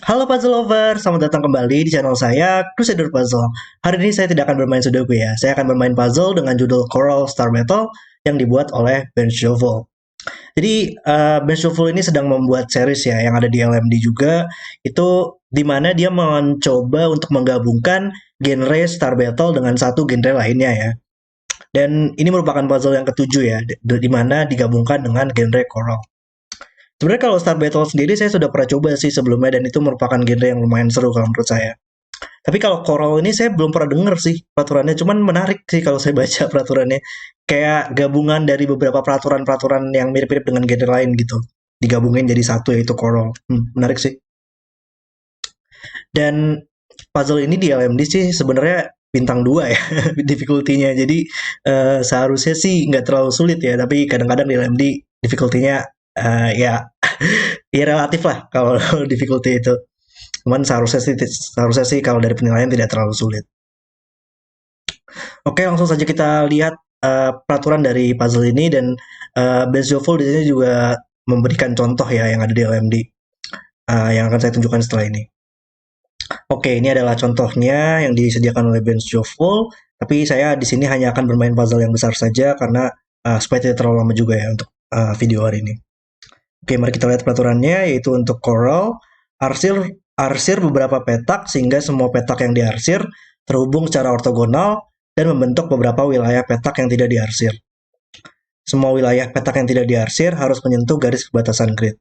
Halo puzzle lover, selamat datang kembali di channel saya, Crusader Puzzle. Hari ini saya tidak akan bermain Sudoku ya, saya akan bermain puzzle dengan judul Coral Star Battle yang dibuat oleh Ben Shovell. Jadi Ben Shovell ini sedang membuat series ya, yang ada di LMD juga, itu dimana dia mencoba untuk menggabungkan genre Star Battle dengan satu genre lainnya ya. Dan ini merupakan puzzle yang ketujuh ya, di mana digabungkan dengan genre Coral. Sebenarnya kalau Star Battle sendiri saya sudah pernah coba sih sebelumnya dan itu merupakan genre yang lumayan seru kalau menurut saya. Tapi kalau Coral ini saya belum pernah denger sih peraturannya, cuman menarik sih kalau saya baca peraturannya. Kayak gabungan dari beberapa peraturan-peraturan yang mirip-mirip dengan genre lain gitu. Digabungin jadi satu yaitu Coral. Menarik sih. Dan puzzle ini di LMD sih sebenarnya bintang 2 ya difficulty-nya. Jadi seharusnya sih nggak terlalu sulit ya, tapi kadang-kadang di LMD difficulty-nya ya ya relatif lah kalau difficulty itu. Cuman seharusnya sih kalau dari penilaian tidak terlalu sulit. Oke, langsung saja kita lihat peraturan dari puzzle ini dan Bezofol di sini juga memberikan contoh ya yang ada di LMD yang akan saya tunjukkan setelah ini. Oke, ini adalah contohnya yang disediakan oleh Ben Shovell, tapi saya di sini hanya akan bermain puzzle yang besar saja karena supaya tidak terlalu lama juga ya untuk video hari ini. Oke, mari kita lihat peraturannya, yaitu untuk Coral, arsir beberapa petak sehingga semua petak yang diarsir terhubung secara ortogonal dan membentuk beberapa wilayah petak yang tidak diarsir. Semua wilayah petak yang tidak diarsir harus menyentuh garis perbatasan grid.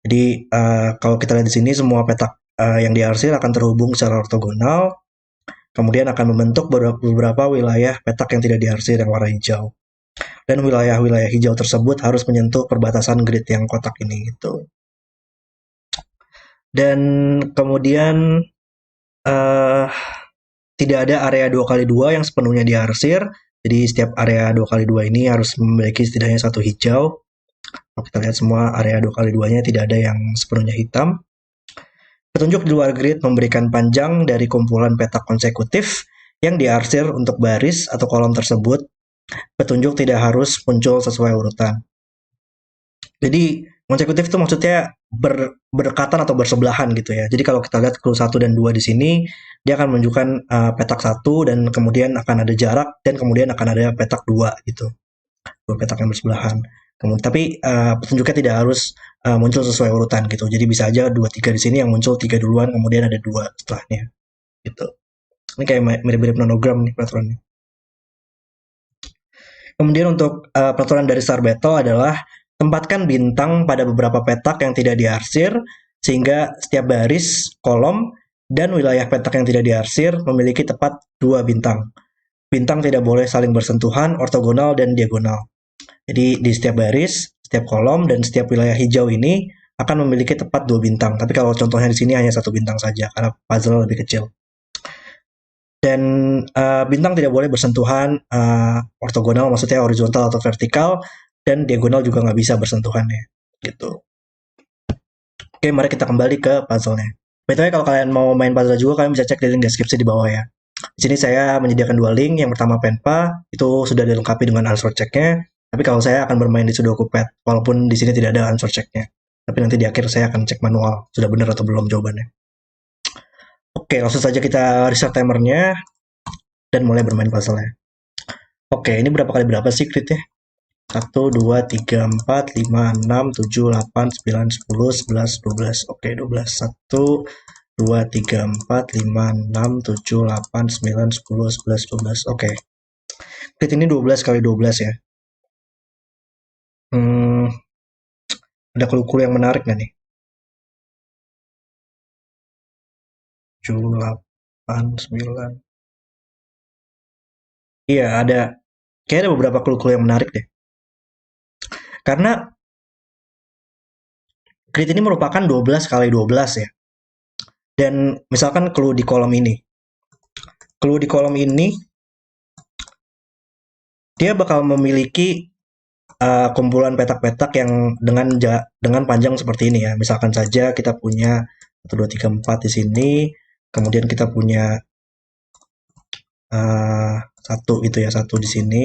Jadi kalau kita lihat di sini semua petak yang diarsir akan terhubung secara ortogonal, kemudian akan membentuk beberapa wilayah petak yang tidak diarsir yang warna hijau. Dan wilayah-wilayah hijau tersebut harus menyentuh perbatasan grid yang kotak ini gitu. Dan kemudian uh, tidak ada area 2x2 yang sepenuhnya diarsir. Jadi setiap area 2x2 ini harus memiliki setidaknya satu hijau. Kalau kita lihat semua area 2x2-nya tidak ada yang sepenuhnya hitam. Petunjuk di luar grid memberikan panjang dari kumpulan petak konsekutif yang diarsir untuk baris atau kolom tersebut. Petunjuk tidak harus muncul sesuai urutan. Jadi konsekutif itu maksudnya berdekatan atau bersebelahan gitu ya. Jadi kalau kita lihat clue 1 dan 2 di sini, dia akan menunjukkan petak 1 dan kemudian akan ada jarak dan kemudian akan ada petak 2 gitu. Dua petak yang bersebelahan. Kemudian, tapi petunjuknya tidak harus muncul sesuai urutan gitu. Jadi bisa aja 2 3 di sini yang muncul 3 duluan kemudian ada 2 setelahnya gitu. Ini kayak mirip-mirip nonogram nih peraturannya. Kemudian untuk peraturan dari Star Battle adalah tempatkan bintang pada beberapa petak yang tidak diarsir sehingga setiap baris, kolom, dan wilayah petak yang tidak diarsir memiliki tepat 2 bintang. Bintang tidak boleh saling bersentuhan, ortogonal, dan diagonal. Jadi di setiap baris, setiap kolom, dan setiap wilayah hijau ini akan memiliki tepat 2 bintang. Tapi kalau contohnya di sini hanya 1 bintang saja karena puzzle lebih kecil. Dan bintang tidak boleh bersentuhan ortogonal, maksudnya horizontal atau vertikal, dan diagonal juga nggak bisa bersentuhan ya, gitu. Oke, mari kita kembali ke puzzle-nya. By kalau kalian mau main puzzle juga, kalian bisa cek di link deskripsi di bawah ya. Di sini saya menyediakan 2 link. Yang pertama Penpa, itu sudah dilengkapi dengan answer check-nya. Tapi kalau saya akan bermain di Sudoku Pad, walaupun di sini tidak ada answer check-nya. Tapi nanti di akhir saya akan cek manual, sudah benar atau belum jawabannya. Oke, langsung saja kita reset timernya dan mulai bermain puzzle-nya. Oke, ini berapa kali berapa sih grid-nya? 1, 2, 3, 4, 5, 6, 7, 8, 9, 10, 11, 12. Oke, 12. 1, 2, 3, 4, 5, 6, 7, 8, 9, 10, 11, 12. Oke. Grid ini 12 kali 12 ya. Ada clue-clue yang menarik nggak nih? 7, 8, 9. Iya, ada. Kayaknya ada beberapa clue-clue yang menarik deh. Karena grid ini merupakan 12 kali 12 ya. Dan misalkan clue di kolom ini. Clue di kolom ini dia bakal memiliki kumpulan petak-petak yang dengan panjang seperti ini ya. Misalkan saja kita punya 1 2 3 4 di sini, kemudian kita punya satu itu ya, 1 di sini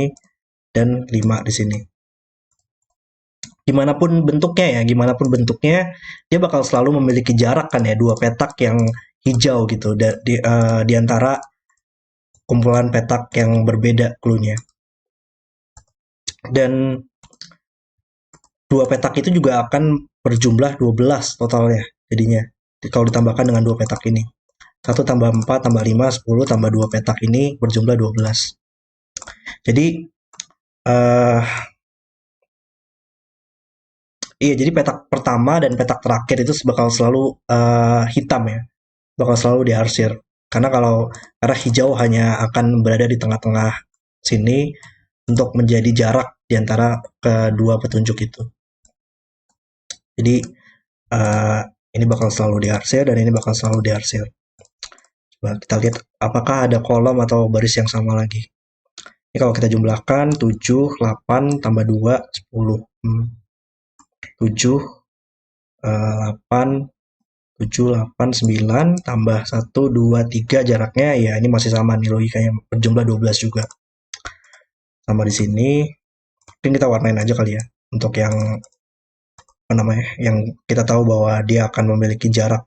dan 5 di sini. gimana pun bentuknya, dia bakal selalu memiliki jarak kan ya, dua petak yang hijau gitu di antara kumpulan petak yang berbeda clue-nya. Dan dua petak itu juga akan berjumlah 12 totalnya jadinya. Kalau ditambahkan dengan dua petak ini. 1 tambah 4 tambah 5, 10 tambah 2 petak ini berjumlah 12. Jadi uh, iya, jadi petak pertama dan petak terakhir itu bakal selalu hitam ya. Bakal selalu diarsir. Karena hijau hanya akan berada di tengah-tengah sini untuk menjadi jarak di antara kedua petunjuk itu. Jadi uh, ini bakal selalu diarsir dan ini bakal selalu diarsir. Coba kita lihat apakah ada kolom atau baris yang sama lagi. Ini kalau kita jumlahkan 7, 8, tambah 2, 10. 7, 8, 7, 8, 9, tambah 1, 2, 3 jaraknya ya ini masih sama nih logikanya berjumlah 12 juga. Sama di sini. Mungkin kita warnain aja kali ya untuk yang apa namanya? Yang kita tahu bahwa dia akan memiliki jarak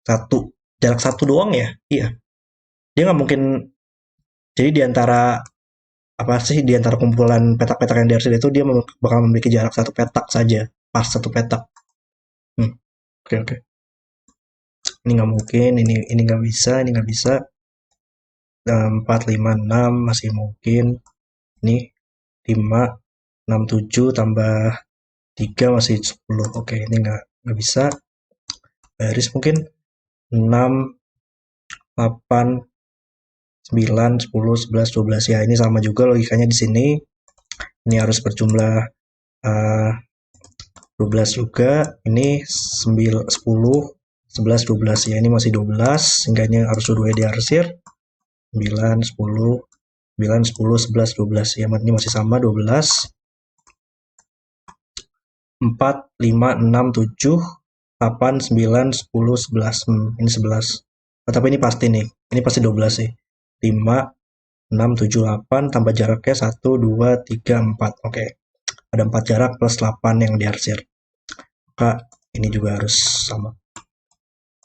satu doang ya. Iya. Dia nggak mungkin jadi di antara di antara kumpulan petak-petak yang diarsir itu dia bakal memiliki jarak satu petak saja, pas satu petak. Oke, oke. Ini nggak mungkin, ini nggak bisa, ini nggak bisa. 4, 5, 6 masih mungkin. Ini 5, 6, 7 tambah 3 masih 10. Oke, ini nggak bisa. Baris mungkin 6, 8, 9, 10, 11, 12 ya. Ini sama juga logikanya di sini. Ini harus berjumlah 12 juga. Ini 9, 10, 11, 12 ya. Ini masih 12 sehingga ini harus dua diarsir. 9, 10, 9, 10, 11, 12 ya. Ini masih sama 12. 4, 5, 6, 7, 8, 9, 10, 11. Ini 11. Oh, tapi ini pasti nih. Ini pasti 12 sih. 5, 6, 7, 8 tambah jaraknya 1, 2, 3, 4. Oke. Ada 4 jarak plus 8 yang diarsir. Maka ini juga harus sama.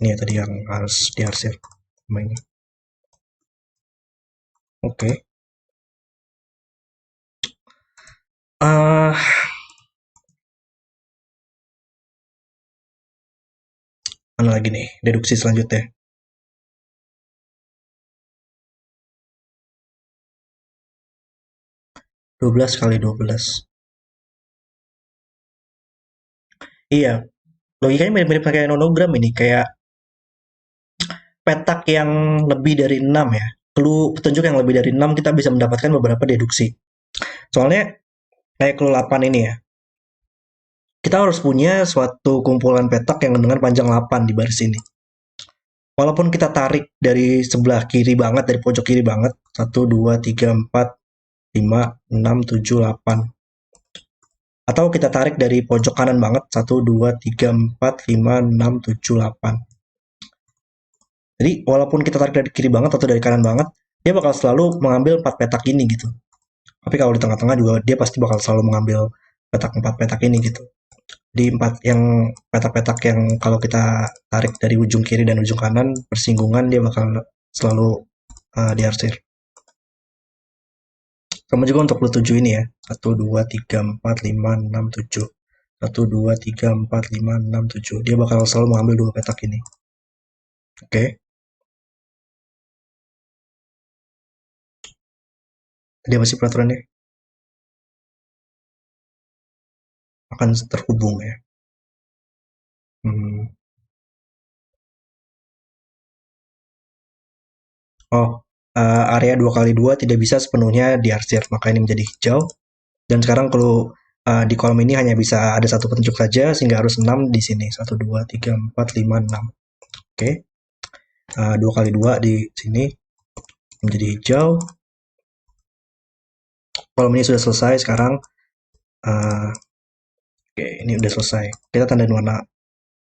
Ini ya tadi yang harus diarsir. Sama ini. Oke. Mana lagi nih deduksi selanjutnya? 12 kali 12. Iya, logikanya mirip-mirip kayak nonogram ini, kayak petak yang lebih dari 6 ya. Clue petunjuk yang lebih dari 6 kita bisa mendapatkan beberapa deduksi. Soalnya kayak clue 8 ini ya. Kita harus punya suatu kumpulan petak yang dengan panjang 8 di baris ini. Walaupun kita tarik dari sebelah kiri banget, dari pojok kiri banget, 1, 2, 3, 4, 5, 6, 7, 8. Atau kita tarik dari pojok kanan banget, 1, 2, 3, 4, 5, 6, 7, 8. Jadi walaupun kita tarik dari kiri banget atau dari kanan banget, dia bakal selalu mengambil 4 petak ini gitu. Tapi kalau di tengah-tengah juga dia pasti bakal selalu mengambil 4 petak ini gitu. Di petak-petak yang kalau kita tarik dari ujung kiri dan ujung kanan bersinggungan dia bakal selalu diarsir. Sama juga untuk clue 7 ini ya. 1, 2, 3, 4, 5, 6, 7. 1, 2, 3, 4, 5, 6, 7. Dia bakal selalu mengambil dua petak ini. Oke. Tadi apa sih peraturannya? Akan terhubung ya. Oh, area 2 kali 2 tidak bisa sepenuhnya diarsir, maka ini menjadi hijau. Dan sekarang kalau di kolom ini hanya bisa ada satu petunjuk saja, sehingga harus 6 di sini. 1, 2, 3, 4, 5, 6. Oke. 2 kali 2 di sini menjadi hijau. Kolom ini sudah selesai sekarang. Oke, ini udah selesai. Kita tandain warna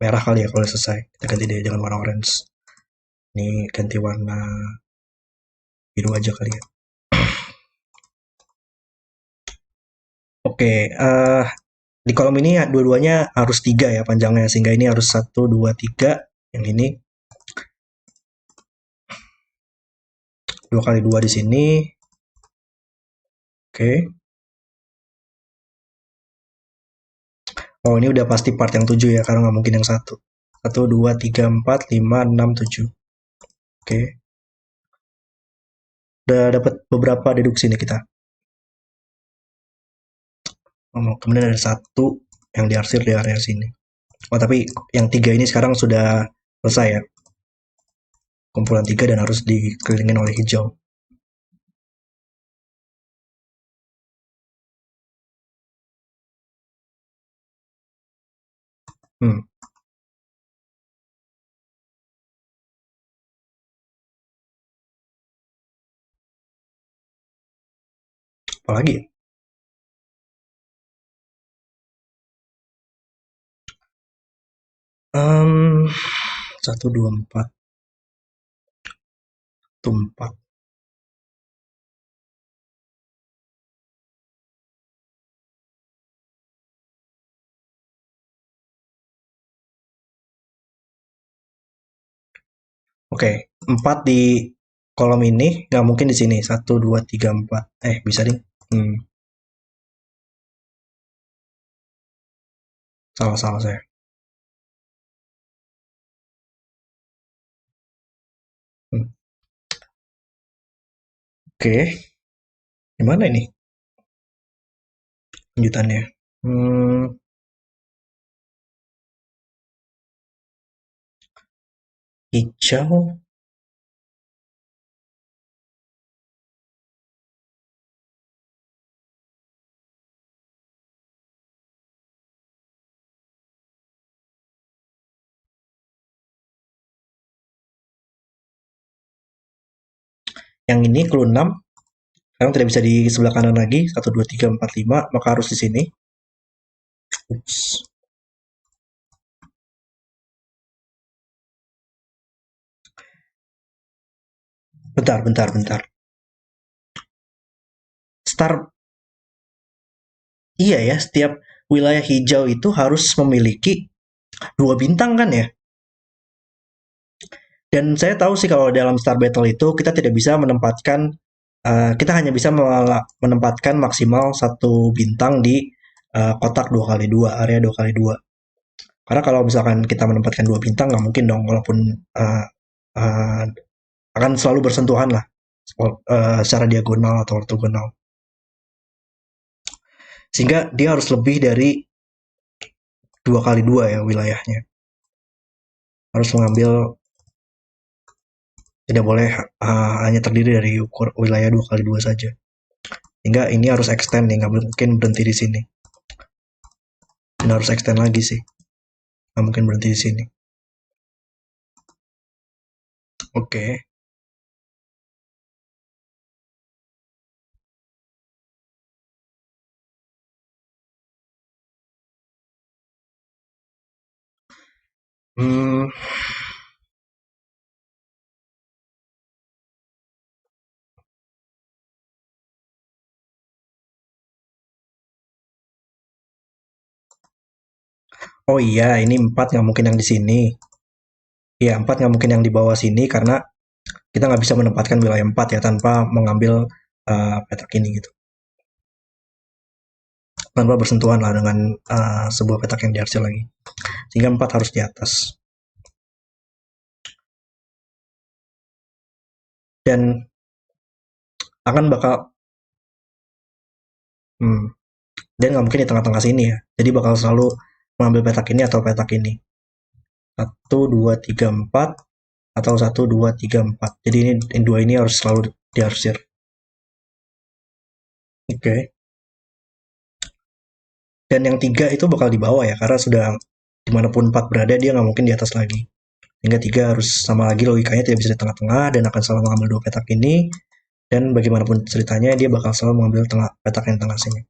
merah kali ya kalau selesai. Kita ganti deh dengan warna orange. Ini ganti warna biru aja kali ya. Oke, Di kolom ini ya, dua-duanya harus 3 ya panjangnya, sehingga ini harus 1, 2, 3. Yang ini 2 kali 2 di sini. Oke. Oh, ini udah pasti part yang 7 ya, karena nggak mungkin yang satu. 1, 2, 3, 4, 5, 6, 7. Oke. Udah dapat beberapa deduksi nih kita. Oh, kemudian ada satu yang diarsir di area sini. Oh, tapi yang 3 ini sekarang sudah selesai ya. Kumpulan 3 dan harus dikelilingin oleh hijau. Hmm, apalagi ya? Um, 1, 2, 4. 1, 4. Oke, 4 di kolom ini nggak mungkin di sini. 1, 2, 3, 4. Bisa ding. Hmm, salah saya. Hmm. Oke, gimana ini lanjutannya? Hmm, hijau. Yang ini clue 6. Sekarang tidak bisa di sebelah kanan lagi. 1, 2, 3, 4, 5. Maka harus di sini. Ups. Bentar. Star, iya ya, setiap wilayah hijau itu harus memiliki 2 bintang kan ya? Dan saya tahu sih kalau dalam Star Battle itu kita tidak bisa menempatkan, kita hanya bisa menempatkan maksimal 1 bintang di kotak 2 kali 2, area 2 kali 2. Karena kalau misalkan kita menempatkan 2 bintang, nggak mungkin dong, walaupun uh, uh, akan selalu bersentuhan lah secara diagonal atau ortogonal. Sehingga dia harus lebih dari 2 kali 2 ya wilayahnya. Harus mengambil, tidak boleh hanya terdiri dari wilayah 2 kali 2 saja. Hingga ini harus extend nih, nggak mungkin berhenti di sini. Ini harus extend lagi sih, nggak mungkin berhenti di sini. Oke. Hmm, oh iya, ini 4 nggak mungkin yang di sini. Iya, 4 nggak mungkin yang di bawah sini karena kita nggak bisa menempatkan wilayah 4 ya tanpa mengambil petak ini gitu. Tanpa bersentuhan lah dengan sebuah petak yang diarsir lagi. Sehingga 4 harus di atas. Dan akan bakal, hmm, dan nggak mungkin di tengah-tengah sini ya. Jadi bakal selalu mengambil petak ini atau petak ini. 1, 2, 3, 4 atau 1, 2, 3, 4. Jadi ini dua ini harus selalu diarsir. Oke. Okay. Dan yang 3 itu bakal di bawah ya, karena sudah dimanapun 4 berada dia nggak mungkin di atas lagi. Hingga 3 harus sama lagi, logikanya tidak bisa di tengah-tengah dan akan selalu mengambil 2 petak ini. Dan bagaimanapun ceritanya dia bakal selalu mengambil petak yang tengah sini.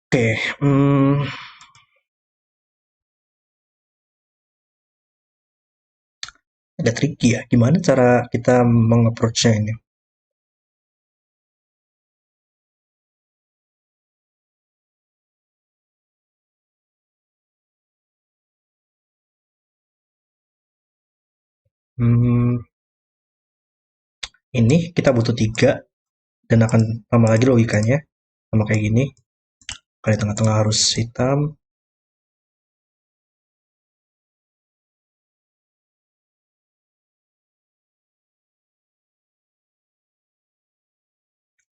Oke, okay. Agak tricky ya. Gimana cara kita mengapproach-nya ini? Hmm, ini kita butuh 3 dan akan sama lagi logikanya sama kayak gini. Kali tengah-tengah harus hitam.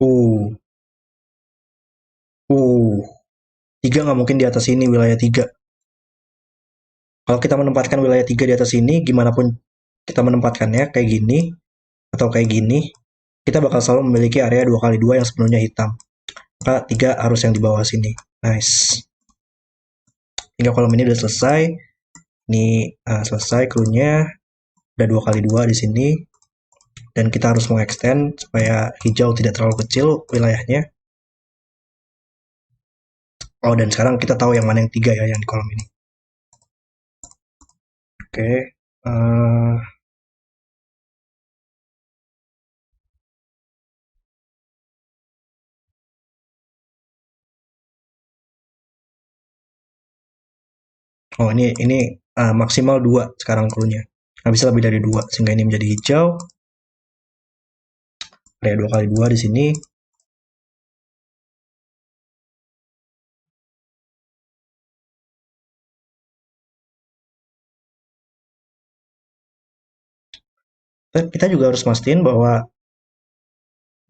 Uh, uh, 3 nggak mungkin di atas ini wilayah 3. Kalau kita menempatkan wilayah 3 di atas ini, gimana pun kita menempatkannya kayak gini atau kayak gini, kita bakal selalu memiliki area 2x2 yang sepenuhnya hitam. Maka 3 harus yang di bawah sini. Nice. Hingga kolom ini udah selesai. Ini selesai clue-nya. Ada 2x2 di sini. Dan kita harus mengextend supaya hijau tidak terlalu kecil wilayahnya. Oh, dan sekarang kita tahu yang mana yang 3 ya, yang di kolom ini. Oke. Uh, oh, ini maksimal 2 sekarang clue-nya. Nggak bisa lebih dari 2 sehingga ini menjadi hijau. Ada 2x2 di sini. Kita juga harus mastiin bahwa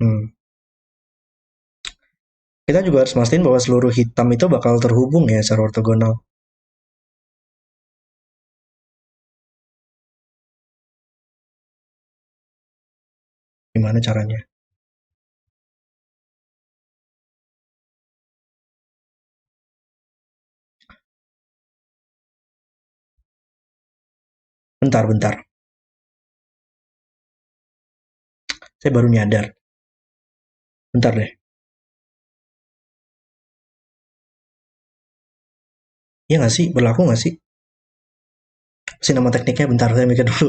hmm, kita juga harus mastiin bahwa seluruh hitam itu bakal terhubung ya secara ortogonal. Gimana caranya? Bentar, bentar. Saya baru nyadar. Bentar deh. Iya nggak sih? Berlaku nggak sih? Si nama tekniknya bentar, saya mikir dulu.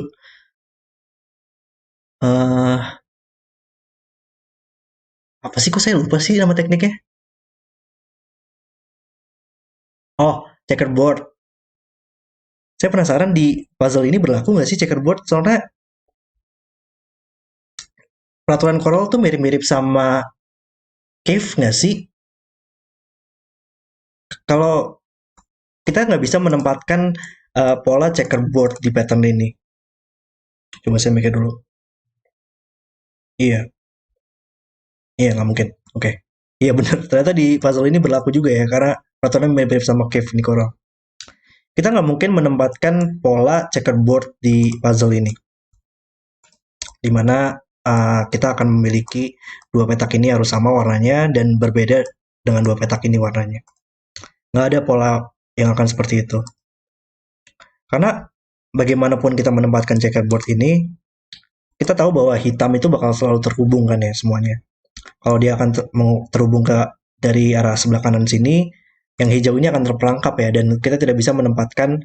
Eh, apa sih kok saya lupa sih nama tekniknya? Oh, checkerboard. Saya penasaran di puzzle ini berlaku nggak sih checkerboard? Soalnya peraturan Corel tuh mirip-mirip sama Cave nggak sih? Kalau kita nggak bisa menempatkan pola checkerboard di pattern ini. Coba saya mikir dulu. Iya, iya nggak mungkin. Oke. Iya benar. Ternyata di puzzle ini berlaku juga ya karena peraturannya mirip-mirip sama Cave di Corel. Kita nggak mungkin menempatkan pola checkerboard di puzzle ini, di mana kita akan memiliki dua petak ini harus sama warnanya dan berbeda dengan dua petak ini warnanya. Nggak ada pola yang akan seperti itu. Karena bagaimanapun kita menempatkan checkerboard ini, kita tahu bahwa hitam itu bakal selalu terhubung kan ya semuanya. Kalau dia akan terhubung ke dari arah sebelah kanan sini, yang hijau ini akan terperangkap ya, dan kita tidak bisa menempatkan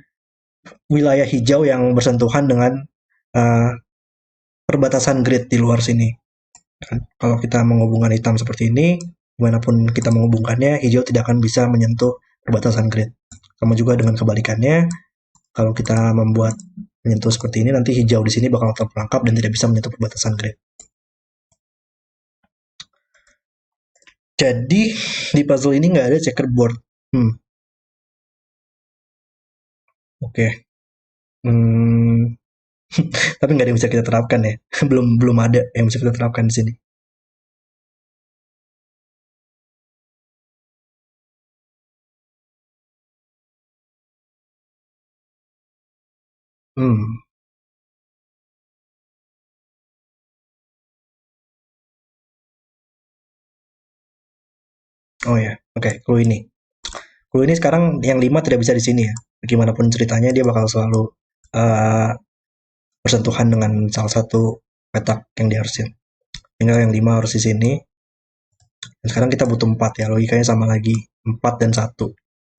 wilayah hijau yang bersentuhan dengan uh, perbatasan grid di luar sini. Kalau kita menghubungkan hitam seperti ini, dimanapun kita menghubungkannya, hijau tidak akan bisa menyentuh perbatasan grid. Sama juga dengan kebalikannya, kalau kita membuat menyentuh seperti ini, nanti hijau di sini bakal terperangkap dan tidak bisa menyentuh perbatasan grid. Jadi di puzzle ini nggak ada checkerboard. Hmm, oke. Okay. Hmm, tapi nggak ada yang bisa kita terapkan ya. belum ada yang bisa kita terapkan di sini. Hmm. Oh ya, oke. Okay. Clue ini. Clue ini sekarang yang 5 tidak bisa di sini ya. Bagaimanapun ceritanya dia bakal selalu uh, bersentuhan dengan salah satu petak yang diharuskan. Tinggal yang 5 harus di sini. Dan sekarang kita butuh 4 ya. Logikanya sama lagi. 4 dan 1.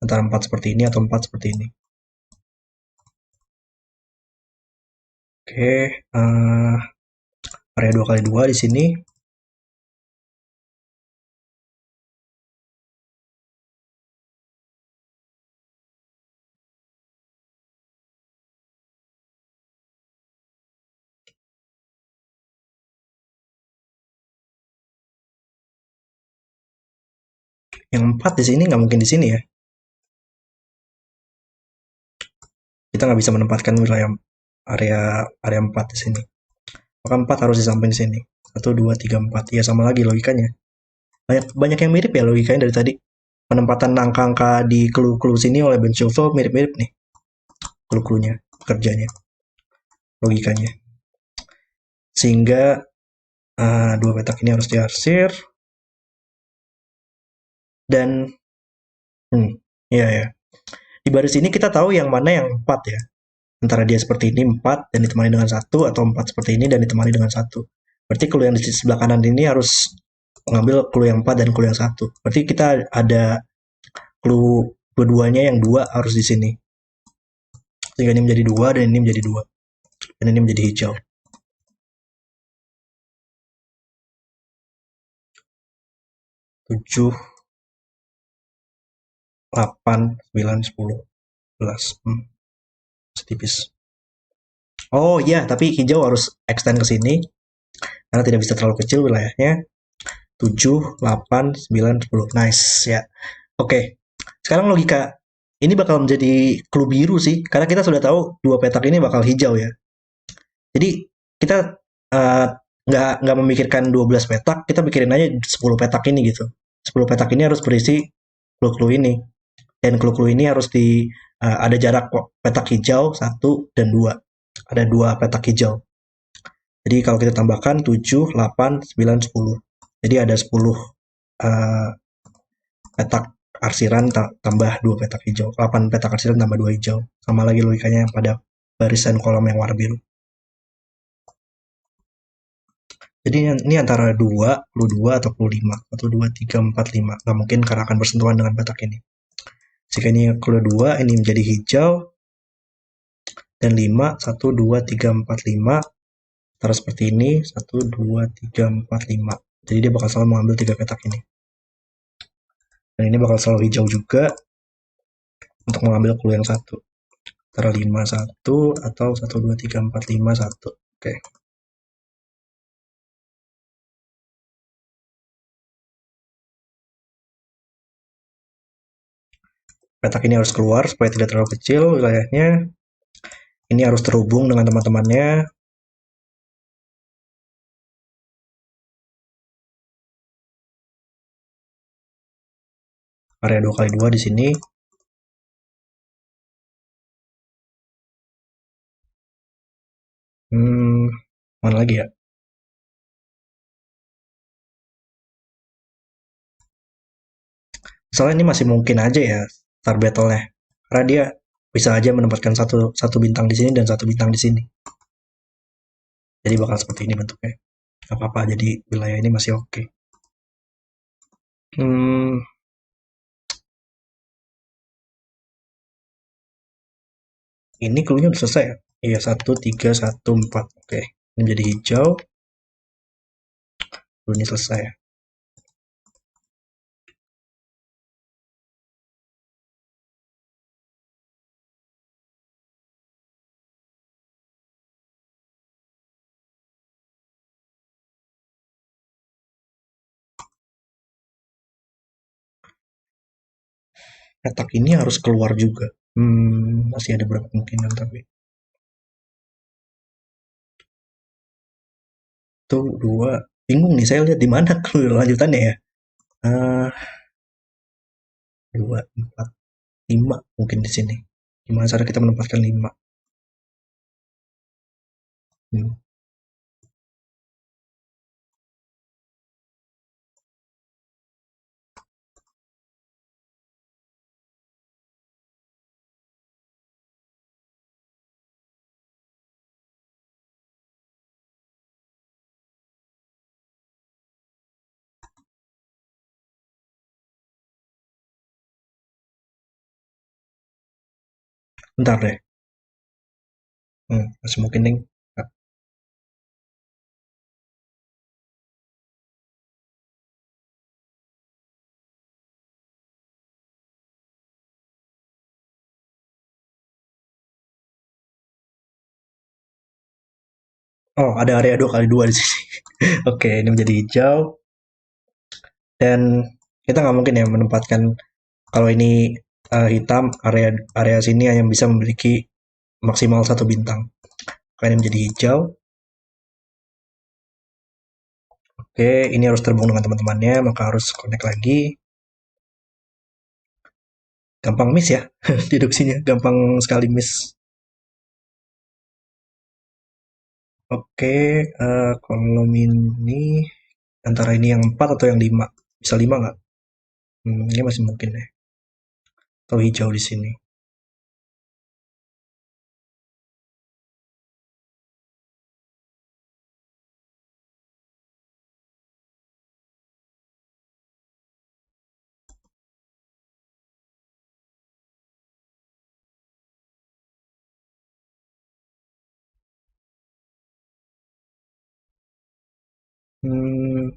Antara 4 seperti ini atau 4 seperti ini. Oke, area 2x2 di sini. Yang 4 di sini nggak mungkin di sini ya. Kita nggak bisa menempatkan wilayah area area 4 di sini. Maka 4 harus di samping sini. 1, 2, 3, 4. Ya sama lagi logikanya. Banyak banyak yang mirip ya logikanya dari tadi. Penempatan angka-angka di clue-clue sini oleh Ben Shuffle mirip-mirip nih. Clue-cluenya, kerjanya, logikanya. Sehingga dua petak ini harus diarsir. Dan, iya ya. Di baris ini kita tahu yang mana yang 4 ya. Antara dia seperti ini 4 dan ditemani dengan 1, atau 4 seperti ini dan ditemani dengan 1. Berarti clue yang di sebelah kanan ini harus mengambil clue yang 4 dan clue yang 1. Berarti kita ada clue keduanya yang 2 harus di sini. Sehingga ini menjadi 2 dan ini menjadi 2. Dan ini menjadi hijau. 7, 8, 9, 10, 11. Setipis. Oh iya, tapi hijau harus extend ke sini karena tidak bisa terlalu kecil wilayahnya. 7, 8, 9, 10. Nice ya. Oke. Sekarang logika ini bakal menjadi clue biru sih karena kita sudah tahu dua petak ini bakal hijau ya. Jadi kita nggak memikirkan 12 petak, kita pikirin aja 10 petak ini gitu. 10 petak ini harus berisi clue-clue ini. Dan clue-clue ini harus ada jarak petak hijau 1 dan 2. Ada 2 petak hijau. Jadi kalau kita tambahkan 7, 8, 9, 10. Jadi ada 10 petak arsiran tambah 2 petak hijau. 8 petak arsiran tambah 2 hijau. Sama lagi logikanya pada barisan kolom yang warna biru. Jadi ini antara 2, clue 2 atau clue 5. 1, 2, 3, 4, 5. Nggak mungkin karena akan bersentuhan dengan petak ini. Jika ini clue 2, ini menjadi hijau. Dan 5, 1, 2, 3, 4, 5. Taruh seperti ini, 1, 2, 3, 4, 5. Jadi dia bakal selalu mengambil 3 petak ini. Dan ini bakal selalu hijau juga untuk mengambil clue yang 1. Antara 5, 1, atau 1, 2, 3, 4, 5, 1. Oke. Petak ini harus keluar supaya tidak terlalu kecil wilayahnya. Ini harus terhubung dengan teman-temannya. Area 2x2 di sini. Mana lagi ya? Soalnya ini masih mungkin aja ya Star Battle-nya. Karena dia bisa aja menempatkan satu bintang di sini dan satu bintang di sini. Jadi bakal seperti ini bentuknya. Gak apa-apa, jadi wilayah ini masih oke. Ini clue-nya udah selesai ya? Iya, 1, 3, 1, 4. Oke, ini menjadi hijau. Clue-nya selesai ya. Petak ini harus keluar juga. Masih ada beberapa kemungkinan tapi. Itu 2. Bingung nih, saya lihat di mana clue lanjutannya ya. 2, 4, 5 mungkin di sini. Gimana cara kita menempatkan 5? Bentar deh. Masih mungkin nih. Oh, ada area 2x2 di sini. Oke, ini menjadi hijau. Dan Kita nggak mungkin ya menempatkan kalau ini hitam, area area sini hanya bisa memiliki maksimal satu bintang. Maka ini menjadi hijau. Oke, ini harus terhubung dengan teman-temannya, maka harus connect lagi. Gampang miss ya, deduksinya gampang sekali miss. Oke, kalau ini antara ini yang 4 atau yang 5, bisa 5 nggak? Ini masih mungkin ya. Atau hijau di sini. Hmm,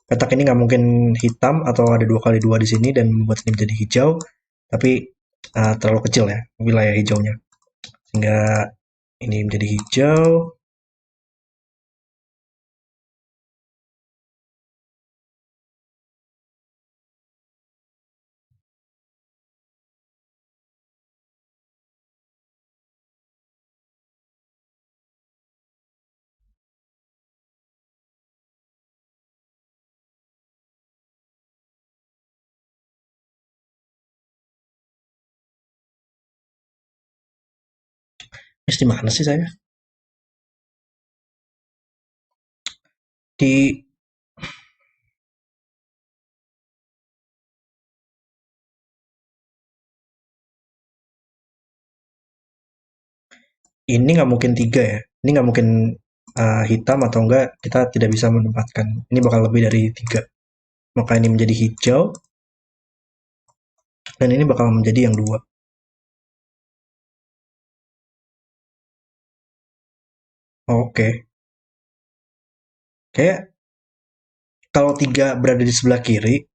petak ini nggak mungkin hitam atau ada 2 kali 2 di sini dan membuat ini menjadi hijau, tapi terlalu kecil ya wilayah hijaunya. Sehingga ini menjadi hijau. Ini di mana sih saya? Di ini nggak mungkin 3 ya. Ini nggak mungkin hitam atau enggak kita tidak bisa menempatkan. Ini bakal lebih dari 3. Maka ini menjadi hijau dan ini bakal menjadi yang 2. Oke. Kayak kalau 3 berada di sebelah kiri,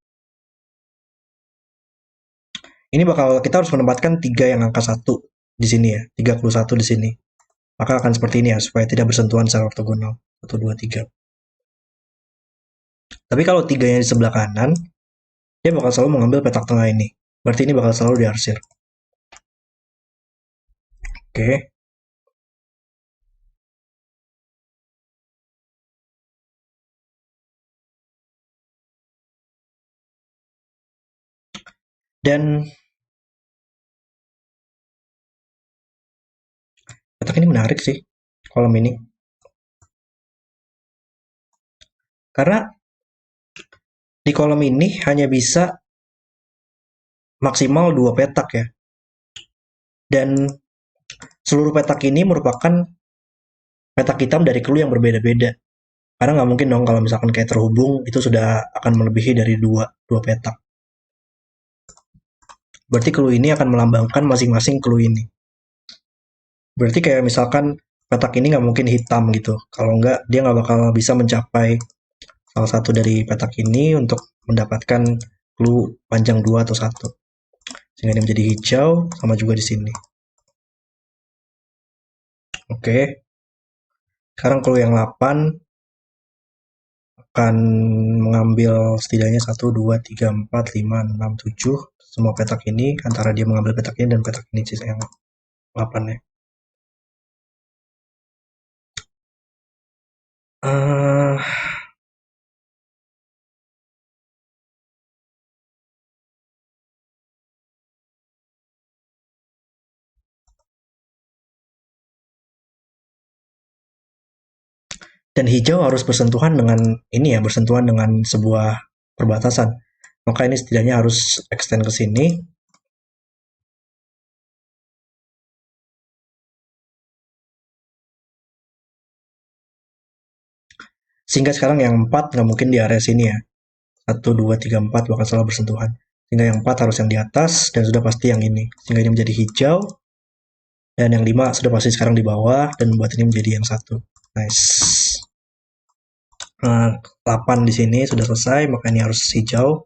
ini bakal kita harus menempatkan 3 yang angka 1 di sini ya. 31 di sini. Maka akan seperti ini ya supaya tidak bersentuhan secara ortogonal. 1 2 3. Tapi kalau 3-nya di sebelah kanan, dia bakal selalu mengambil petak tengah ini. Berarti ini bakal selalu diarsir. Oke. Dan petak ini menarik sih, kolom ini. Karena di kolom ini hanya bisa maksimal 2 petak ya. Dan seluruh petak ini merupakan petak hitam dari clue yang berbeda-beda. Karena nggak mungkin dong kalau misalkan kayak terhubung itu sudah akan melebihi dari dua petak. Berarti clue ini akan melambangkan masing-masing clue ini. Berarti kayak misalkan petak ini nggak mungkin hitam gitu. Kalau nggak dia nggak bakal bisa mencapai salah satu dari petak ini untuk mendapatkan clue panjang 2 atau 1. Sehingga ini menjadi hijau sama juga di sini. Oke. Sekarang clue yang 8 akan mengambil setidaknya 1, 2, 3, 4, 5, 6, 7 semua petak ini antara dia mengambil petak ini dan petak ini sisa yang 8 ya. Uh, dan hijau harus bersentuhan dengan ini ya, bersentuhan dengan sebuah perbatasan. Maka ini setidaknya harus extend ke sini. Sehingga sekarang yang 4 nggak mungkin di area sini ya. 1, 2, 3, 4 bakal selalu bersentuhan. Sehingga yang 4 harus yang di atas dan sudah pasti yang ini. Sehingga ini menjadi hijau. Dan yang 5 sudah pasti sekarang di bawah dan membuat ini menjadi yang 1. Nice. 8 di sini sudah selesai, maka ini harus hijau.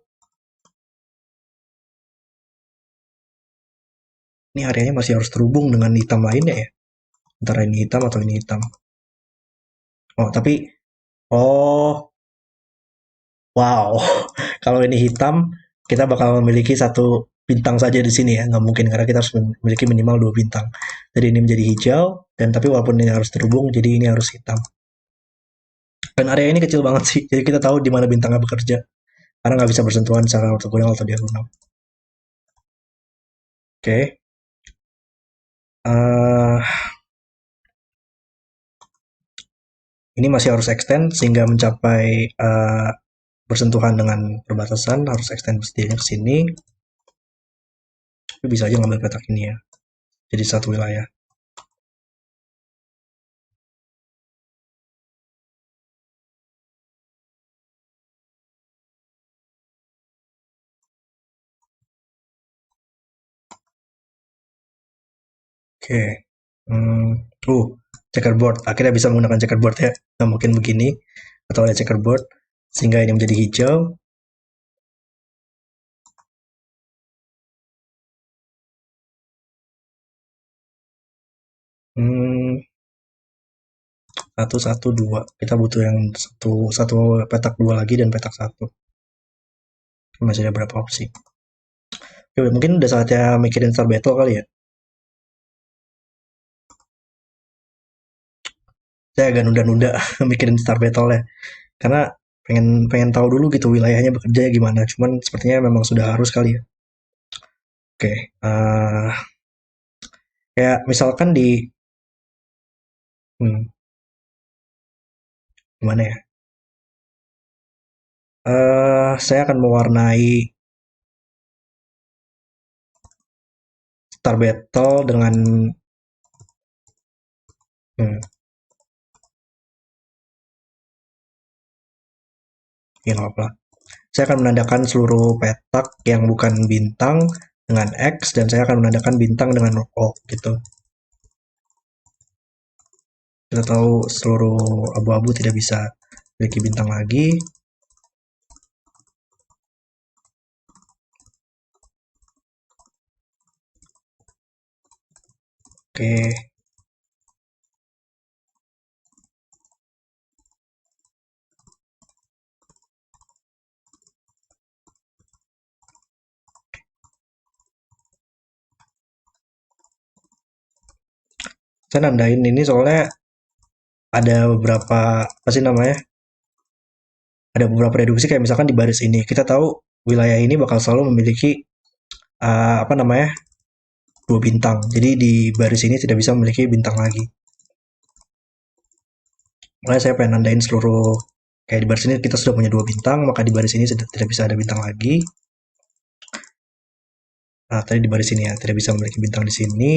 Ini areanya masih harus terhubung dengan hitam lainnya ya. Antara ini hitam atau ini hitam. Oh, tapi oh, Wow, kalau ini hitam, kita bakal memiliki satu bintang saja di sini ya. Nggak mungkin karena kita harus memiliki minimal dua bintang. Jadi ini menjadi hijau, dan tapi walaupun ini harus terhubung, jadi ini harus hitam. Dan area ini kecil banget sih, jadi kita tahu di mana bintangnya bekerja. Karena nggak bisa bersentuhan secara ortogonal atau diagonal. Oke. Eh, ini masih harus extend sehingga mencapai bersentuhan dengan perbatasan, harus extend setidaknya ke sini. Tapi bisa aja ngambil petak ini ya. Jadi satu wilayah. Oke. Hmm, checkerboard. Akhirnya bisa menggunakan checkerboard ya. Nggak mungkin begini. Atau ada checkerboard. Sehingga ini menjadi hijau. Hmm, satu, satu, dua. Kita butuh yang satu, satu petak dua lagi dan petak satu. Masih ada berapa opsi? Oke, mungkin udah saatnya mikirin Star Battle kali ya. Saya agak nunda-nunda mikirin Star Battle ya. Karena pengen pengen tahu dulu gitu wilayahnya bekerja gimana. Cuman sepertinya memang sudah harus kali ya. Oke, kayak misalkan di hmm, gimana ya? Saya akan mewarnai Star Battle dengan hmm, ya nggak apa. Saya akan menandakan seluruh petak yang bukan bintang dengan X dan saya akan menandakan bintang dengan O gitu. Kita tahu seluruh abu-abu tidak bisa memiliki bintang lagi. Oke, saya nandain ini soalnya ada beberapa apa sih namanya? Ada beberapa reduksi kayak misalkan di baris ini kita tahu wilayah ini bakal selalu memiliki apa namanya? Dua bintang. Jadi di baris ini tidak bisa memiliki bintang lagi. Makanya saya pengen nandain seluruh kayak di baris ini kita sudah punya dua bintang, maka di baris ini tidak bisa ada bintang lagi. Nah, tadi di baris ini ya, tidak bisa memiliki bintang di sini.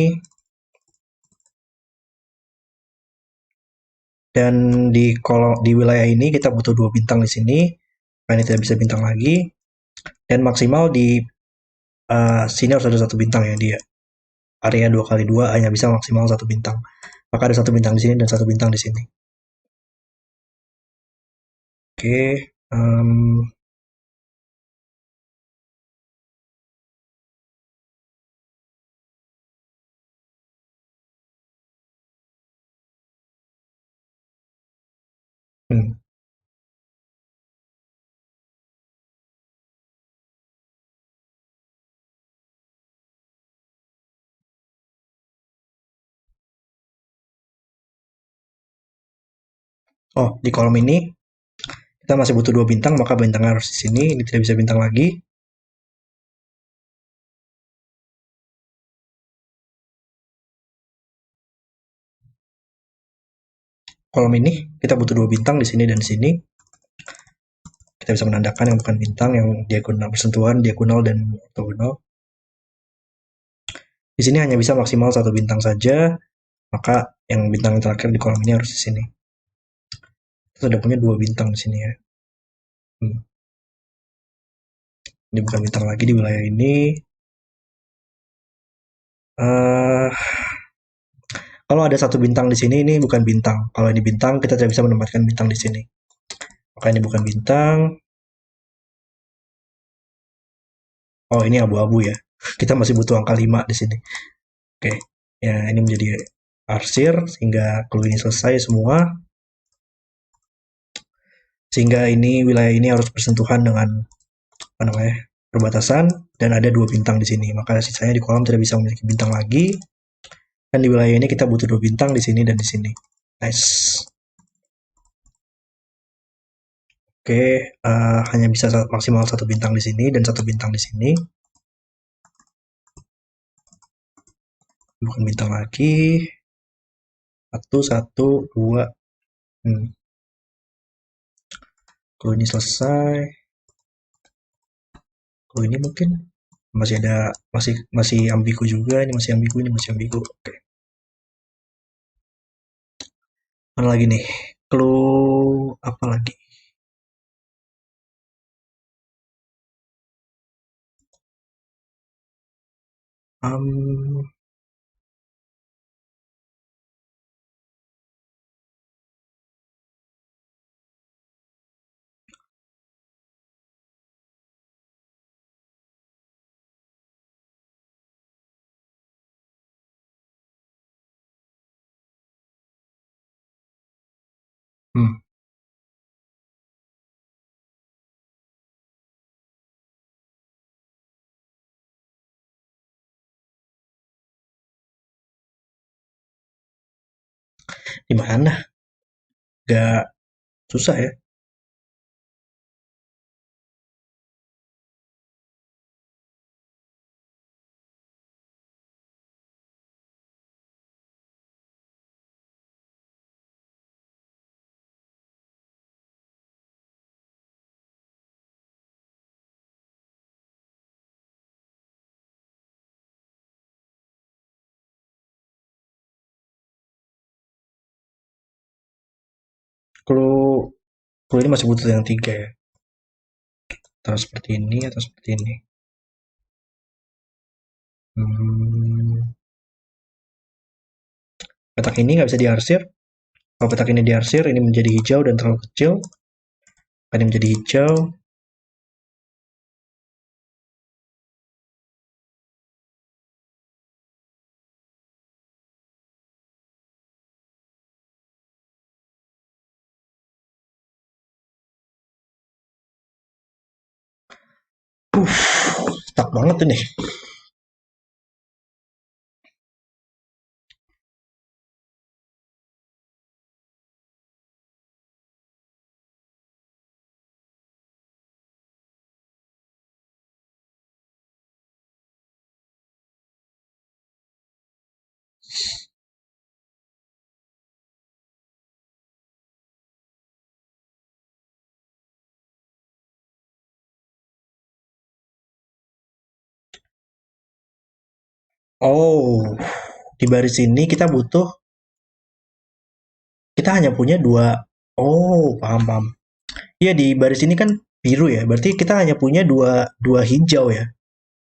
Dan di wilayah ini kita butuh dua bintang di sini, karena ini tidak bisa bintang lagi. Dan maksimal di sini harus ada satu bintang ya dia. Area 2 kali 2 hanya bisa maksimal satu bintang. Maka ada satu bintang di sini dan satu bintang di sini. Oke, hmm. Oh, di kolom ini kita masih butuh dua bintang, maka bintangnya harus di sini. Ini tidak bisa bintang lagi. Kolom ini kita butuh dua bintang di sini dan di sini. Kita bisa menandakan yang bukan bintang, yang diagonal bersentuhan, diagonal dan ortogonal. Di sini hanya bisa maksimal satu bintang saja, maka yang bintang terakhir di kolom ini harus di sini. Kita sudah punya dua bintang di sini ya. Hmm. Ini bukan bintang lagi di wilayah ini. Uh, kalau ada satu bintang di sini, ini bukan bintang. Kalau ini bintang, kita tidak bisa menempatkan bintang di sini. Maka ini bukan bintang. Oh, ini abu-abu ya. Kita masih butuh angka 5 di sini. Oke. Ya, ini menjadi arsir sehingga clue ini selesai semua. sehingga ini wilayah ini harus bersentuhan dengan apa namanya perbatasan dan ada 2 bintang di sini. Maka sisanya di kolam tidak bisa memiliki bintang lagi. Dan di wilayah ini kita butuh 2 bintang di sini dan di sini. Nice. Oke, hanya bisa maksimal 1 bintang di sini dan 1 bintang di sini. Bukan bintang lagi. Satu, dua. Kalau ini selesai, kalau ini mungkin masih ada masih ambigu juga, ini masih ambigu, ini masih ambigu. Oke. Mana lagi nih? Clue apa lagi? Um, hmm, di mana? Gak susah ya. Clue, clue ini masih butuh yang 3 ya. Atau seperti ini atau seperti ini. Hmm, petak ini nggak bisa diarsir. Kalau petak ini diarsir, ini menjadi hijau dan terlalu kecil. Ini menjadi hijau. Stuck banget ini. Oh, di baris ini kita hanya punya 2. Oh, paham paham. Iya, di baris ini kan biru ya. Berarti kita hanya punya dua hijau ya.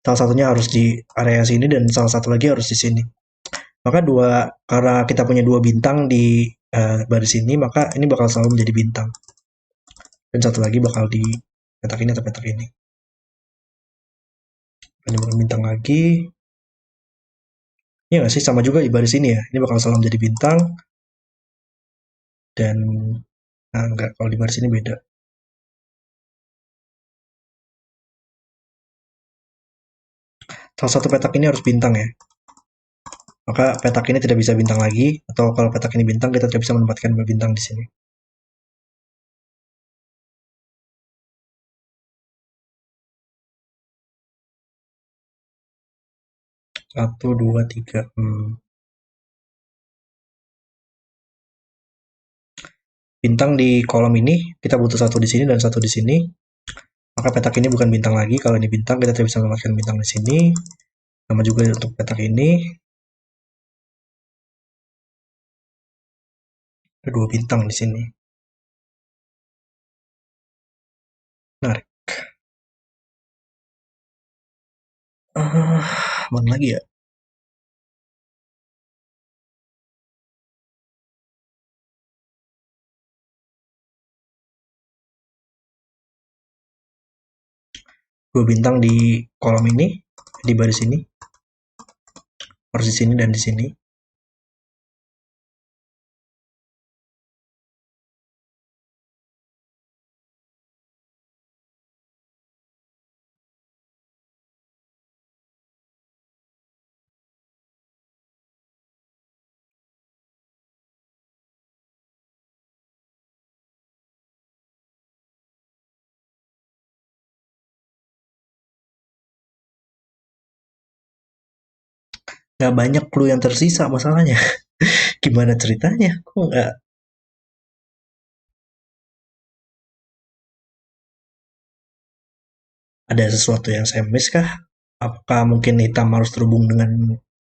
Salah satunya harus di area sini dan salah satu lagi harus di sini. Maka karena kita punya 2 bintang di baris ini, maka ini bakal selalu menjadi bintang. Dan satu lagi bakal di petak ini atau petak ini. Ini bukan bintang lagi. Iya nggak sih? Sama juga di baris ini ya. Ini bakal selalu menjadi bintang. Dan nah, enggak, kalau di baris ini beda. Salah satu petak ini harus bintang ya. Maka petak ini tidak bisa bintang lagi. Atau kalau petak ini bintang, kita tidak bisa menempatkan bintang di sini. 1, 2, 3. Bintang di kolom ini, kita butuh 1 di sini dan 1 di sini. Maka petak ini bukan bintang lagi. Kalau ini bintang, kita tidak bisa menempatkan bintang di sini. Sama juga untuk petak ini. Ada 2 bintang di sini. Menarik. Mana lagi ya? Dua bintang di kolom ini, di baris ini, harus di sini dan di sini. nggak banyak clue yang tersisa masalahnya. Gimana ceritanya? Kok nggak ada sesuatu yang saya miss kah? Apakah mungkin hitam harus terhubung dengan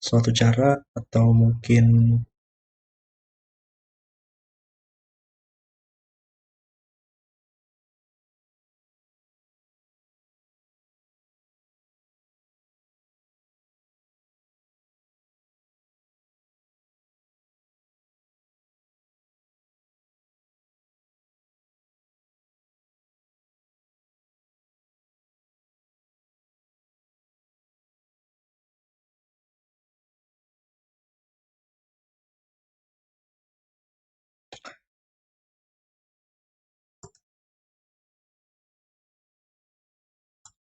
suatu cara atau mungkin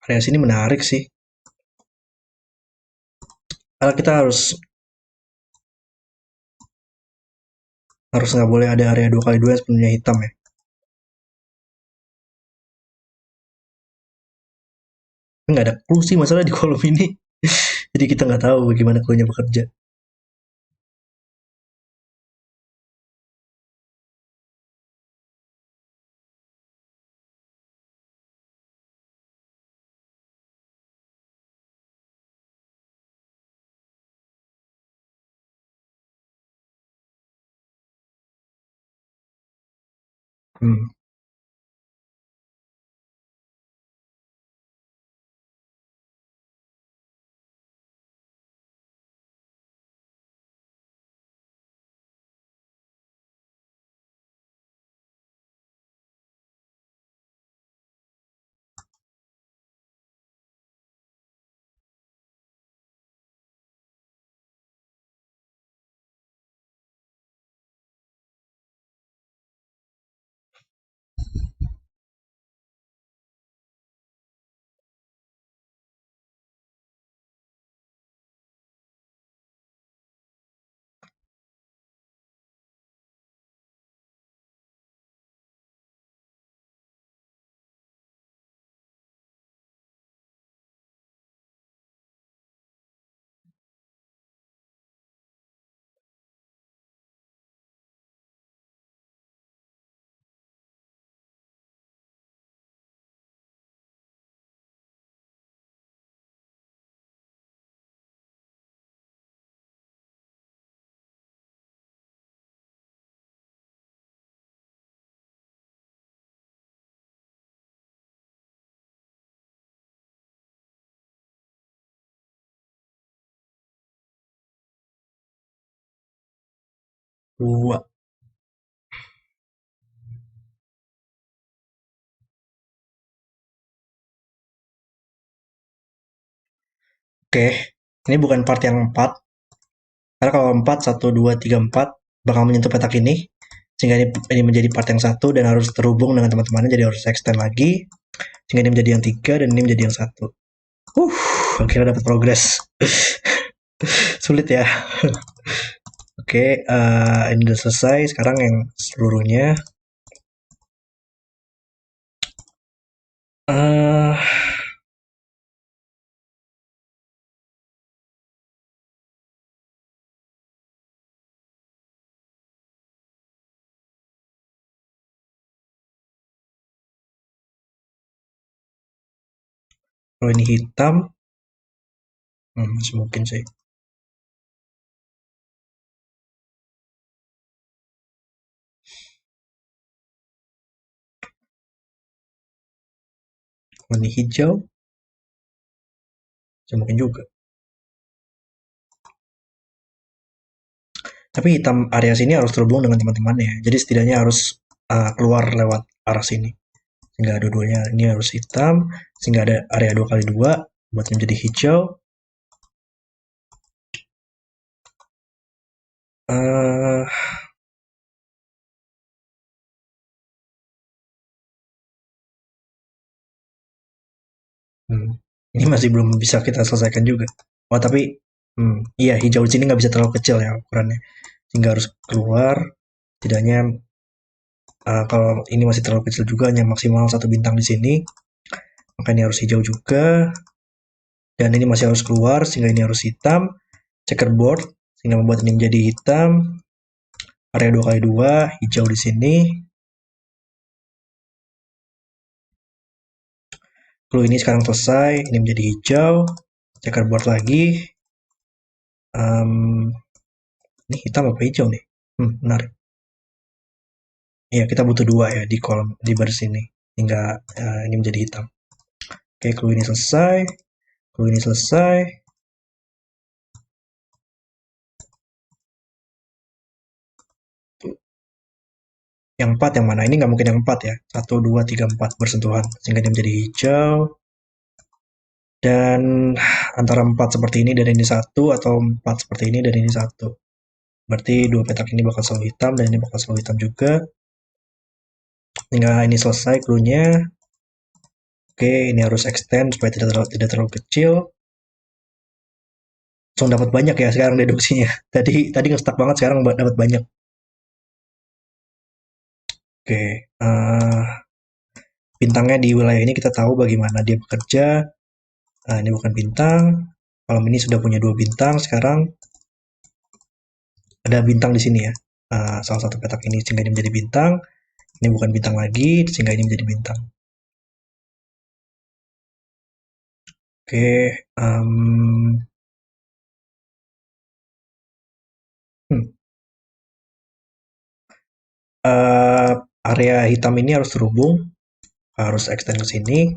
variasi ini menarik sih. Karena kita harus harus nggak boleh ada area 2x2 yang sepenuhnya hitam ya. Nggak ada clue sih masalah di kolom ini. Jadi kita nggak tahu bagaimana clue-nya bekerja. Hmm. Dua. Oke, ini bukan part yang 4. Karena kalau 4, 1, 2, 3, 4 bakal menyentuh petak ini. Sehingga ini menjadi part yang satu dan harus terhubung dengan teman-temannya, jadi harus extend lagi. Sehingga ini menjadi yang 3 dan ini menjadi yang satu. Uh, akhirnya dapat progres. Sulit ya. Oke, ini udah selesai. Sekarang yang seluruhnya. eh Kalau ini hitam, masih mungkin sih. Kalau ini hijau, masih mungkin juga. Tapi hitam area sini harus terhubung dengan teman-temannya. Jadi setidaknya harus keluar lewat arah sini. Sehingga dua-duanya ini harus hitam, sehingga ada area 2x2 buat menjadi hijau. eh hmm, ini masih belum bisa kita selesaikan juga. Oh tapi, iya hijau di sini nggak bisa terlalu kecil ya ukurannya, sehingga harus keluar. Setidaknya kalau ini masih terlalu kecil juga, hanya maksimal satu bintang di sini, maka ini harus hijau juga. Dan ini masih harus keluar, sehingga ini harus hitam. checkerboard sehingga membuat ini menjadi hitam. Area 2x2 hijau di sini. Clue ini sekarang selesai, ini menjadi hijau. Checkerboard lagi. Ini hitam apa hijau nih? Menarik. Ya, kita butuh dua ya di kolom di baris ini hingga ini menjadi hitam. Oke, clue ini selesai. Clue ini selesai. Yang 4 yang mana? Ini nggak mungkin yang 4 ya. 1, 2, 3, 4 bersentuhan. Sehingga dia menjadi hijau. Dan antara 4 seperti ini dan ini 1, atau 4 seperti ini dan ini 1. Berarti dua petak ini bakal selalu hitam dan ini bakal selalu hitam juga. Hingga ini selesai clue-nya. Oke, ini harus extend supaya tidak terlalu kecil. Langsung dapat banyak ya sekarang deduksinya. Tadi nge-stuck banget, sekarang dapat banyak. Oke, bintangnya di wilayah ini kita tahu bagaimana dia bekerja. Nah, ini bukan bintang. Kolom ini sudah punya 2 bintang. Sekarang ada bintang di sini ya. Salah satu petak ini sehingga ini menjadi bintang. Ini bukan bintang lagi sehingga ini menjadi bintang. Oke, area hitam ini harus terhubung, harus extend ke sini.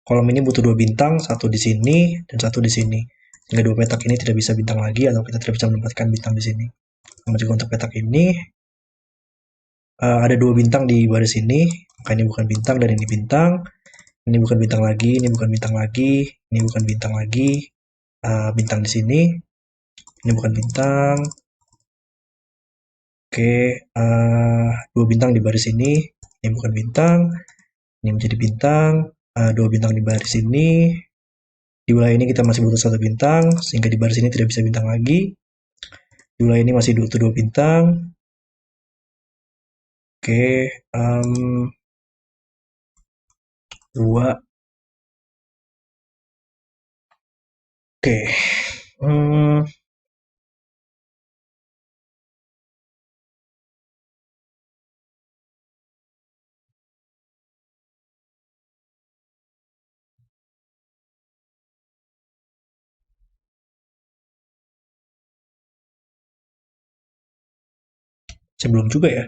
Kolom ini butuh 2 bintang, satu di sini dan satu di sini. Sehingga 2 petak ini tidak bisa bintang lagi atau kita tidak bisa menempatkan bintang di sini. Namun juga untuk petak ini ada 2 bintang di baris ini, maka ini bukan bintang dan ini bintang. Ini bukan bintang lagi, ini bukan bintang lagi, ini bukan bintang lagi. Bintang di sini, ini bukan bintang. Oke, 2 bintang di baris ini bukan bintang. Ini menjadi bintang. 2 bintang di baris ini. Di wilayah ini kita masih butuh 1 bintang, sehingga di baris ini tidak bisa bintang lagi. Di wilayah ini masih butuh 2 bintang. Oke, 2. Oke, sebelum juga ya.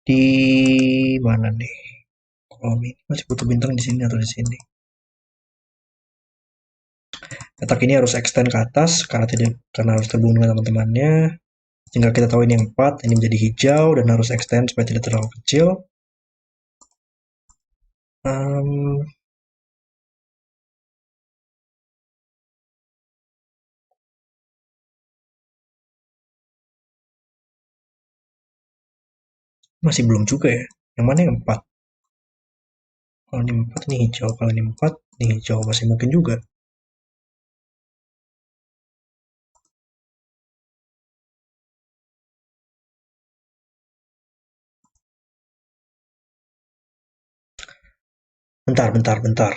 Di mana nih? Kolom ini masih butuh bintang di sini atau di sini? Petak ini harus extend ke atas karena harus terhubung dengan teman-temannya. Sehingga kita tahu ini yang 4, ini menjadi hijau dan harus extend supaya tidak terlalu kecil. Masih belum juga ya. Yang mana yang 4? Kalau ini 4 ini hijau, kalau ini 4 ini hijau, masih mungkin juga. Bentar.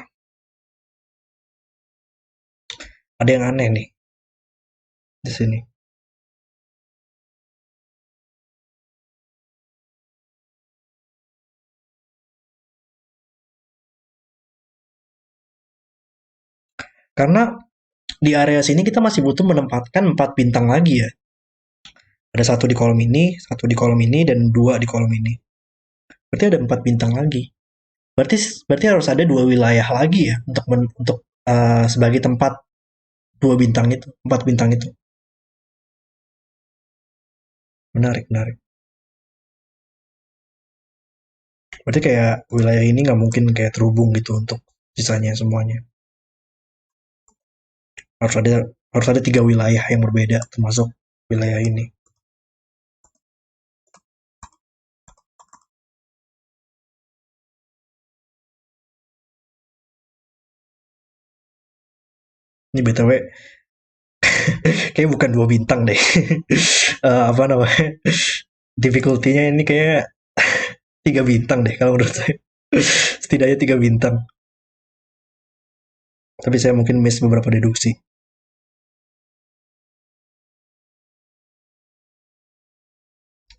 Ada yang aneh nih di sini. Karena di area sini kita masih butuh menempatkan 4 bintang lagi ya. Ada satu di kolom ini, satu di kolom ini, dan 2 di kolom ini. Berarti ada 4 bintang lagi. Berarti harus ada 2 wilayah lagi ya untuk sebagai tempat 2 bintang itu, 4 bintang itu. Menarik. Berarti kayak wilayah ini nggak mungkin kayak terhubung gitu untuk sisanya semuanya. Harus ada 3 wilayah yang berbeda termasuk wilayah ini. Ini BTW kayak bukan 2 bintang deh. Apa namanya? Difficulty-nya ini kayak 3 bintang deh kalau menurut saya. Setidaknya 3 bintang. Tapi saya mungkin miss beberapa deduksi.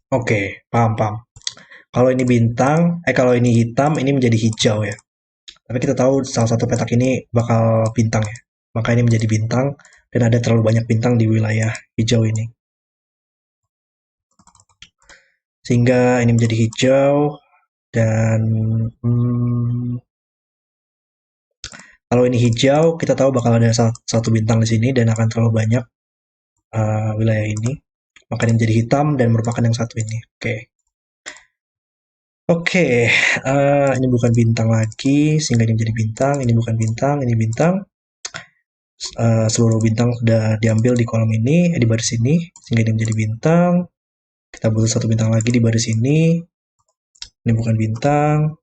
Oke, paham paham. Kalau ini bintang, kalau ini hitam, ini menjadi hijau ya. Tapi kita tahu salah satu petak ini bakal bintang ya. Maka ini menjadi bintang dan ada terlalu banyak bintang di wilayah hijau ini. Sehingga ini menjadi hijau dan kalau ini hijau, kita tahu bakal ada satu bintang di sini dan akan terlalu banyak wilayah ini. Maka ini menjadi hitam dan merupakan yang satu ini. Oke. Oke, ini bukan bintang lagi, sehingga ini menjadi bintang. Ini bukan bintang, ini bintang. Seluruh bintang sudah diambil di kolom ini, di baris ini, sehingga ini menjadi bintang. Kita butuh satu bintang lagi di baris ini. Ini bukan bintang.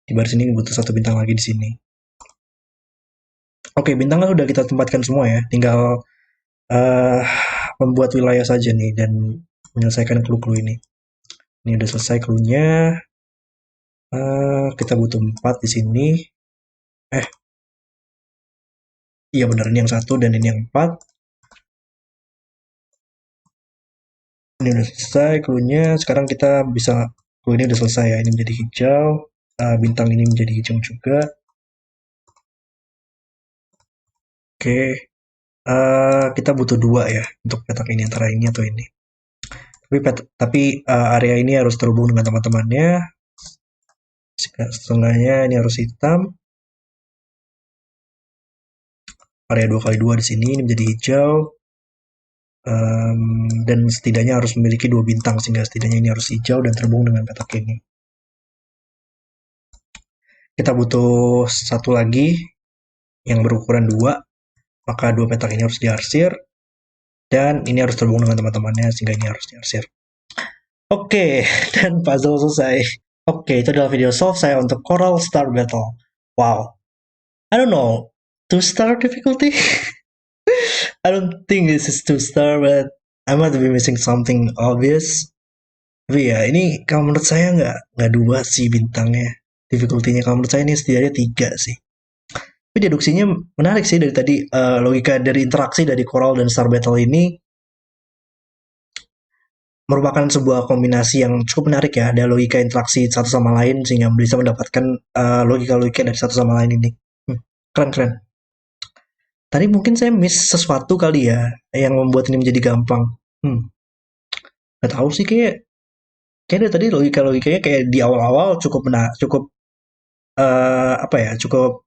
Di baris ini butuh satu bintang lagi di sini. Oke, bintangnya sudah kita tempatkan semua ya. Tinggal membuat wilayah saja nih dan menyelesaikan clue-clue ini. Ini udah selesai clue-nya. Kita butuh 4 di sini. Iya benar, ini yang 1 dan ini yang 4. Ini udah selesai clue-nya. Sekarang kita bisa, clue ini udah selesai ya. Ini menjadi hijau. Bintang ini menjadi hijau juga. Oke. Kita butuh 2 ya untuk petak ini, antara ini atau ini. Tapi area ini harus terhubung dengan teman-temannya. Setengahnya ini harus hitam. Area 2x2 di sini ini menjadi hijau. Dan setidaknya harus memiliki 2 bintang, sehingga setidaknya ini harus hijau dan terhubung dengan petak ini. Kita butuh satu lagi yang berukuran 2, maka 2 petak ini harus diarsir, dan ini harus terhubung dengan teman-temannya, sehingga ini harus diarsir. Oke, dan puzzle selesai. Oke, itu adalah video solve saya untuk Coral Star Battle. Wow, I don't know, 2-star difficulty? I don't think this is 2-star, but I might be missing something obvious. Tapi ya, ini kalau menurut saya nggak 2 sih bintangnya. Difficulty-nya kalau menurut saya ini setidaknya 3 sih. Tapi deduksinya menarik sih dari tadi, logika dari interaksi dari Coral dan Star Battle ini merupakan sebuah kombinasi yang cukup menarik ya. Ada logika interaksi satu sama lain sehingga bisa mendapatkan logika-logika dari satu sama lain ini. Keren-keren. Tadi mungkin saya miss sesuatu kali ya yang membuat ini menjadi gampang. Nggak tahu sih, kayaknya dari tadi logikanya kayak di awal-awal cukup cukup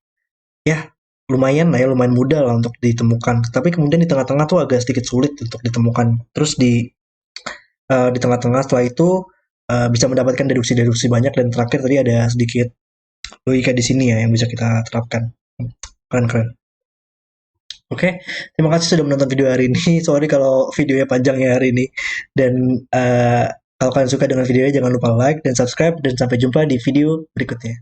ya lumayan lah ya, lumayan mudah lah untuk ditemukan. Tapi kemudian di tengah-tengah tuh agak sedikit sulit untuk ditemukan. Terus di tengah-tengah setelah itu bisa mendapatkan deduksi-deduksi banyak, dan terakhir tadi ada sedikit logika di sini ya yang bisa kita terapkan. Keren-keren. Oke, terima kasih sudah menonton video hari ini. Sorry kalau videonya panjang ya hari ini. Dan kalau kalian suka dengan videonya, jangan lupa like dan subscribe. Dan sampai jumpa di video berikutnya.